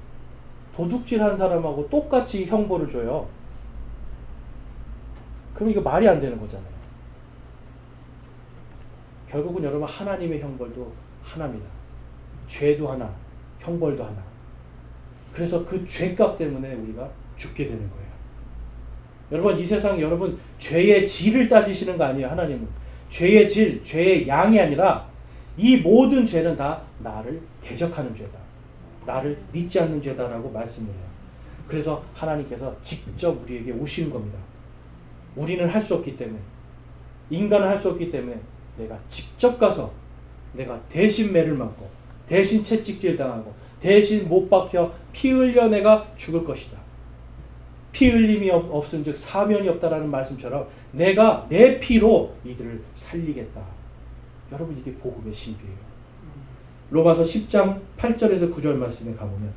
도둑질한 사람하고 똑같이 형벌을 줘요. 그럼 이거 말이 안 되는 거잖아요. 결국은 여러분 하나님의 형벌도 하나입니다. 죄도 하나, 형벌도 하나. 그래서 그 죄값 때문에 우리가 죽게 되는 거예요. 여러분 이 세상 여러분 죄의 질을 따지시는 거 아니에요. 하나님은 죄의 질, 죄의 양이 아니라 이 모든 죄는 다 나를 대적하는 죄다. 나를 믿지 않는 죄다라고 말씀을 해요. 그래서 하나님께서 직접 우리에게 오시는 겁니다. 우리는 할 수 없기 때문에 인간은 할 수 없기 때문에 내가 직접 가서 내가 대신 매를 맞고 대신 채찍질 당하고 대신 못 박혀 피 흘려 내가 죽을 것이다. 피 흘림이 없은 즉 사면이 없다라는 말씀처럼 내가 내 피로 이들을 살리겠다. 여러분 이게 복음의 신비예요. 로마서 10장 8절에서 9절 말씀에 가보면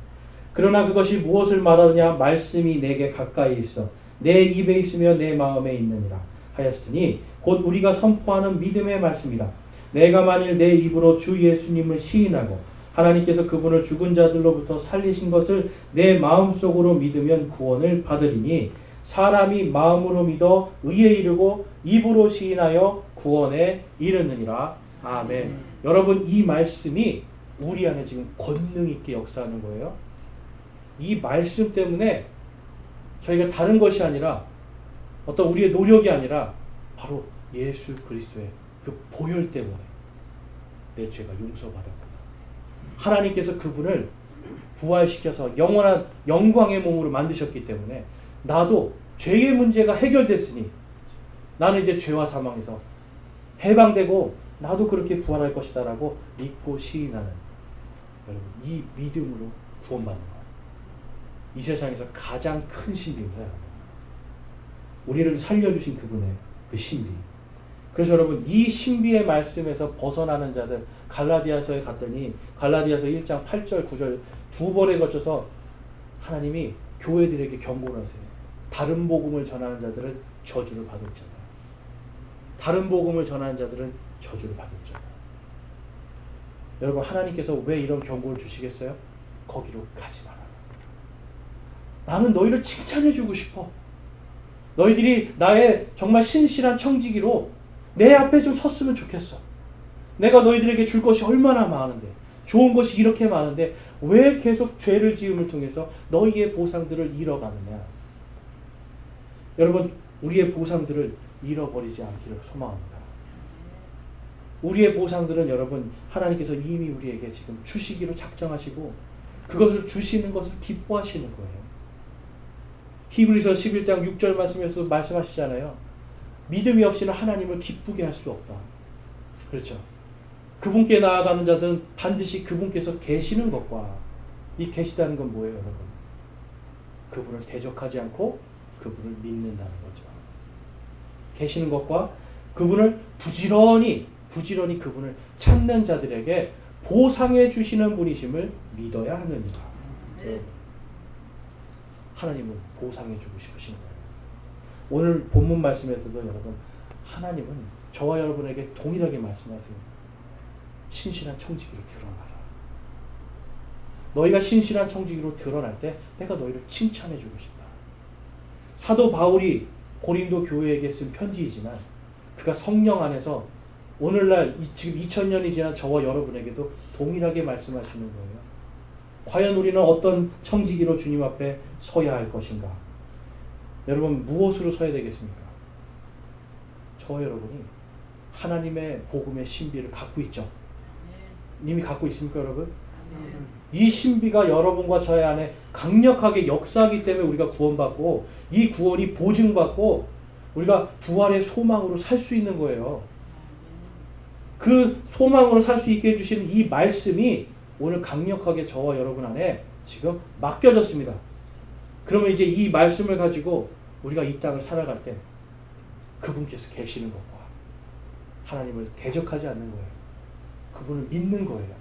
그러나 그것이 무엇을 말하느냐 말씀이 내게 가까이 있어 내 입에 있으며 내 마음에 있느니라 하였으니 곧 우리가 선포하는 믿음의 말씀이라. 내가 만일 내 입으로 주 예수님을 시인하고 하나님께서 그분을 죽은 자들로부터 살리신 것을 내 마음속으로 믿으면 구원을 받으리니 사람이 마음으로 믿어 의에 이르고 입으로 시인하여 구원에 이르느니라. 아멘. 여러분 이 말씀이 우리 안에 지금 권능 있게 역사하는 거예요. 이 말씀 때문에 저희가 다른 것이 아니라 어떤 우리의 노력이 아니라 바로 예수 그리스도의 그 보혈 때문에 내 죄가 용서받았구나. 하나님께서 그분을 부활시켜서 영원한 영광의 몸으로 만드셨기 때문에 나도 죄의 문제가 해결됐으니 나는 이제 죄와 사망에서 해방되고 나도 그렇게 부활할 것이다 라고 믿고 시인하는, 여러분 이 믿음으로 구원받는 것, 이 세상에서 가장 큰 신비입니다. 우리를 살려주신 그분의 그 신비. 그래서 여러분 이 신비의 말씀에서 벗어나는 자들, 갈라디아서에 갔더니 갈라디아서 1장 8절 9절 두 번에 거쳐서 하나님이 교회들에게 경고를 하세요. 다른 복음을 전하는 자들은 저주를 받을지어다. 다른 복음을 전하는 자들은 저주를 받을지어다. 여러분 하나님께서 왜 이런 경고를 주시겠어요? 거기로 가지 마라. 나는 너희를 칭찬해 주고 싶어. 너희들이 나의 정말 신실한 청지기로 내 앞에 좀 섰으면 좋겠어. 내가 너희들에게 줄 것이 얼마나 많은데, 좋은 것이 이렇게 많은데 왜 계속 죄를 지음을 통해서 너희의 보상들을 잃어가느냐. 여러분 우리의 보상들을 잃어버리지 않기를 소망합니다. 우리의 보상들은 여러분 하나님께서 이미 우리에게 지금 주시기로 작정하시고 그것을 주시는 것을 기뻐하시는 거예요. 히브리서 11장 6절 말씀에서도 말씀하시잖아요. 믿음이 없이는 하나님을 기쁘게 할 수 없다. 그렇죠. 그분께 나아가는 자들은 반드시 그분께서 계시는 것과, 이 계시다는 건 뭐예요 여러분? 그분을 대적하지 않고 그분을 믿는다는 거죠. 계시는 것과 그분을 부지런히 그분을 찾는 자들에게 보상해 주시는 분이심을 믿어야 하느니라. 네. 하나님은 보상해 주고 싶으신 거예요. 오늘 본문 말씀에서도 여러분 하나님은 저와 여러분에게 동일하게 말씀하세요. 신실한 청지기로 드러나라. 너희가 신실한 청지기로 드러날 때 내가 너희를 칭찬해 주고 싶다. 사도 바울이 고린도 교회에게 쓴 편지이지만 그가 성령 안에서 오늘날 지금 2000년이 지난 저와 여러분에게도 동일하게 말씀하시는 거예요. 과연 우리는 어떤 청지기로 주님 앞에 서야 할 것인가? 여러분 무엇으로 서야 되겠습니까? 저와 여러분이 하나님의 복음의 신비를 갖고 있죠. 이미 갖고 있습니까 여러분? 이 신비가 여러분과 저의 안에 강력하게 역사하기 때문에 우리가 구원받고 이 구원이 보증받고 우리가 부활의 소망으로 살 수 있는 거예요. 그 소망으로 살 수 있게 해주시는 이 말씀이 오늘 강력하게 저와 여러분 안에 지금 맡겨졌습니다. 그러면 이제 이 말씀을 가지고 우리가 이 땅을 살아갈 때 그분께서 계시는 것과 하나님을 대적하지 않는 거예요. 그분을 믿는 거예요.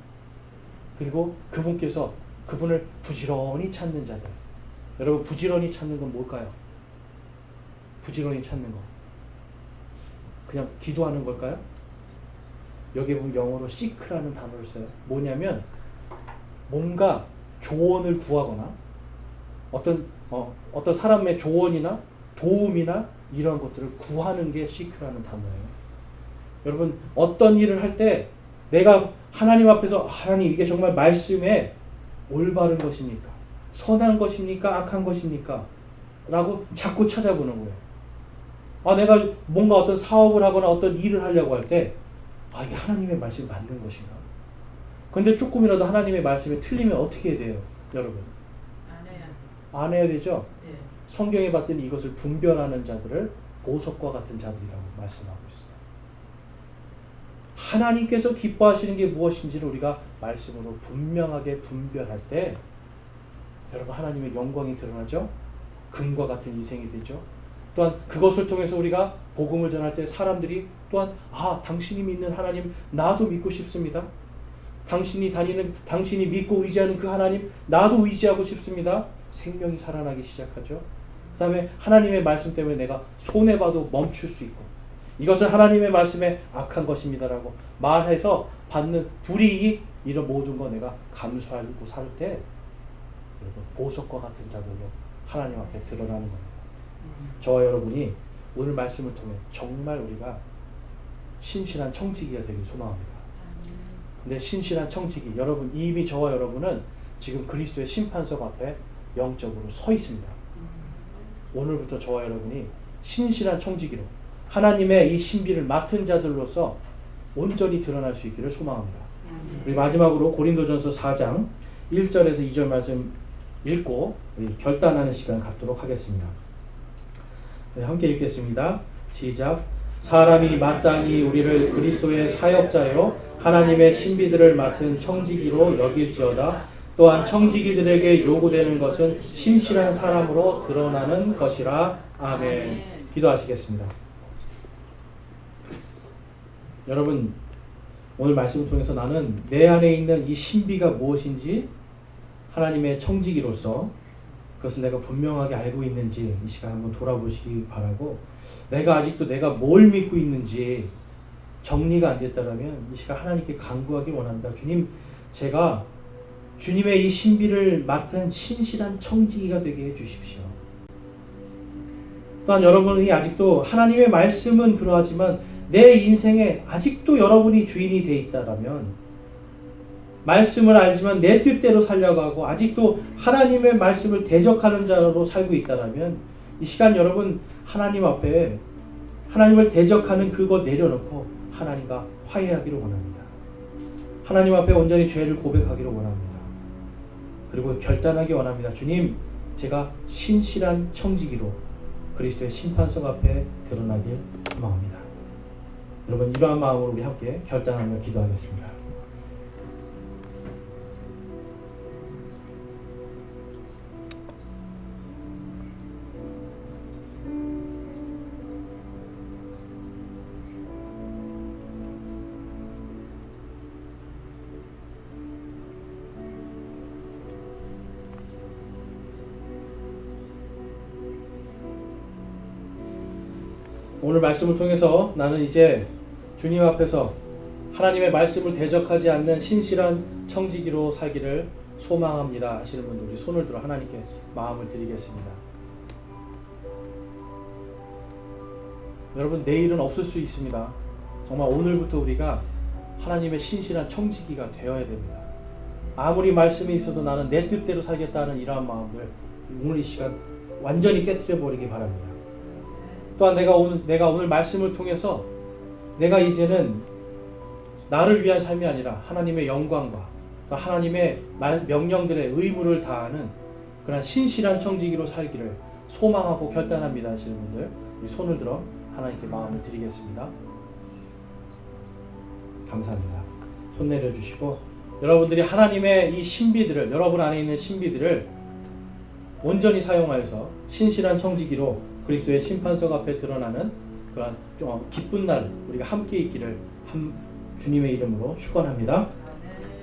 그리고 그분께서 그분을 부지런히 찾는 자들. 여러분 부지런히 찾는 건 뭘까요? 부지런히 찾는 거. 그냥 기도하는 걸까요? 여기 보면 영어로 seek라는 단어를 써요. 뭐냐면 뭔가 조언을 구하거나 어떤 사람의 조언이나 도움이나 이런 것들을 구하는 게 seek라는 단어예요. 여러분 어떤 일을 할 때 내가 하나님 앞에서 하나님 이게 정말 말씀에 올바른 것입니까? 선한 것입니까? 악한 것입니까? 라고 자꾸 찾아보는 거예요. 내가 뭔가 어떤 사업을 하거나 어떤 일을 하려고 할 때 이게 하나님의 말씀이 맞는 것인가? 근데 조금이라도 하나님의 말씀이 틀리면 어떻게 해야 돼요? 여러분 안 해야 되죠? 네. 성경에 봤더니 이것을 분별하는 자들을 보석과 같은 자들이라고 말씀하고 있어요. 하나님께서 기뻐하시는 게 무엇인지를 우리가 말씀으로 분명하게 분별할 때 여러분 하나님의 영광이 드러나죠. 금과 같은 인생이 되죠. 또한 그것을 통해서 우리가 복음을 전할 때 사람들이 또한 당신이 믿는 하나님 나도 믿고 싶습니다. 당신이 믿고 의지하는 그 하나님 나도 의지하고 싶습니다. 생명이 살아나기 시작하죠. 그 다음에 하나님의 말씀 때문에 내가 손해봐도 멈출 수 있고 이것은 하나님의 말씀에 악한 것입니다라고 말해서 받는 불이익 이런 모든 거 내가 감수하고 살 때 여러분 보석과 같은 자들로 하나님 앞에 드러나는 겁니다. 저와 여러분이 오늘 말씀을 통해 정말 우리가 신실한 청지기가 되길 소망합니다. 근데 신실한 청지기 여러분 이미 저와 여러분은 지금 그리스도의 심판석 앞에 영적으로 서 있습니다. 오늘부터 저와 여러분이 신실한 청지기로 하나님의 이 신비를 맡은 자들로서 온전히 드러날 수 있기를 소망합니다. 우리 마지막으로 고린도전서 4장 1절에서 2절 말씀 읽고 우리 결단하는 시간 갖도록 하겠습니다. 네, 함께 읽겠습니다. 시작. 사람이 마땅히 우리를 그리스도의 사역자요 하나님의 신비들을 맡은 청지기로 여길지어다. 또한 청지기들에게 요구되는 것은 신실한 사람으로 드러나는 것이라. 아멘. 기도하시겠습니다. 여러분, 오늘 말씀을 통해서 나는 내 안에 있는 이 신비가 무엇인지 하나님의 청지기로서 그것을 내가 분명하게 알고 있는지 이 시간 한번 돌아보시기 바라고, 내가 아직도 내가 뭘 믿고 있는지 정리가 안 됐다면 이 시간 하나님께 간구하기 원합니다. 주님, 제가 주님의 이 신비를 맡은 신실한 청지기가 되게 해주십시오. 또한 여러분이 아직도 하나님의 말씀은 그러하지만 내 인생에 아직도 여러분이 주인이 되어 있다면, 말씀을 알지만 내 뜻대로 살려가고 아직도 하나님의 말씀을 대적하는 자로 살고 있다면 이 시간 여러분 하나님 앞에 하나님을 대적하는 그거 내려놓고 하나님과 화해하기를 원합니다. 하나님 앞에 온전히 죄를 고백하기를 원합니다. 그리고 결단하기 원합니다. 주님, 제가 신실한 청지기로 그리스도의 심판석 앞에 드러나길 소망합니다. 여러분, 이러한 마음으로 우리 함께 결단하며 기도하겠습니다. 오늘 말씀을 통해서 나는 이제 주님 앞에서 하나님의 말씀을 대적하지 않는 신실한 청지기로 살기를 소망합니다 하시는 분들, 우리 손을 들어 하나님께 마음을 드리겠습니다. 여러분, 내일은 없을 수 있습니다. 정말 오늘부터 우리가 하나님의 신실한 청지기가 되어야 됩니다. 아무리 말씀이 있어도 나는 내 뜻대로 살겠다는 이러한 마음들 오늘 이 시간 완전히 깨트려 버리기 바랍니다. 또한 내가 오늘 말씀을 통해서 내가 이제는 나를 위한 삶이 아니라 하나님의 영광과 또 하나님의 명령들의 의무를 다하는 그런 신실한 청지기로 살기를 소망하고 결단합니다 하시는 분들, 우리 손을 들어 하나님께 마음을 드리겠습니다. 감사합니다. 손 내려주시고, 여러분들이 하나님의 이 신비들을, 여러분 안에 있는 신비들을 온전히 사용하여서 신실한 청지기로 그리스도의 심판석 앞에 드러나는 그런 기쁜 날 우리가 함께 있기를 주님의 이름으로 축원합니다.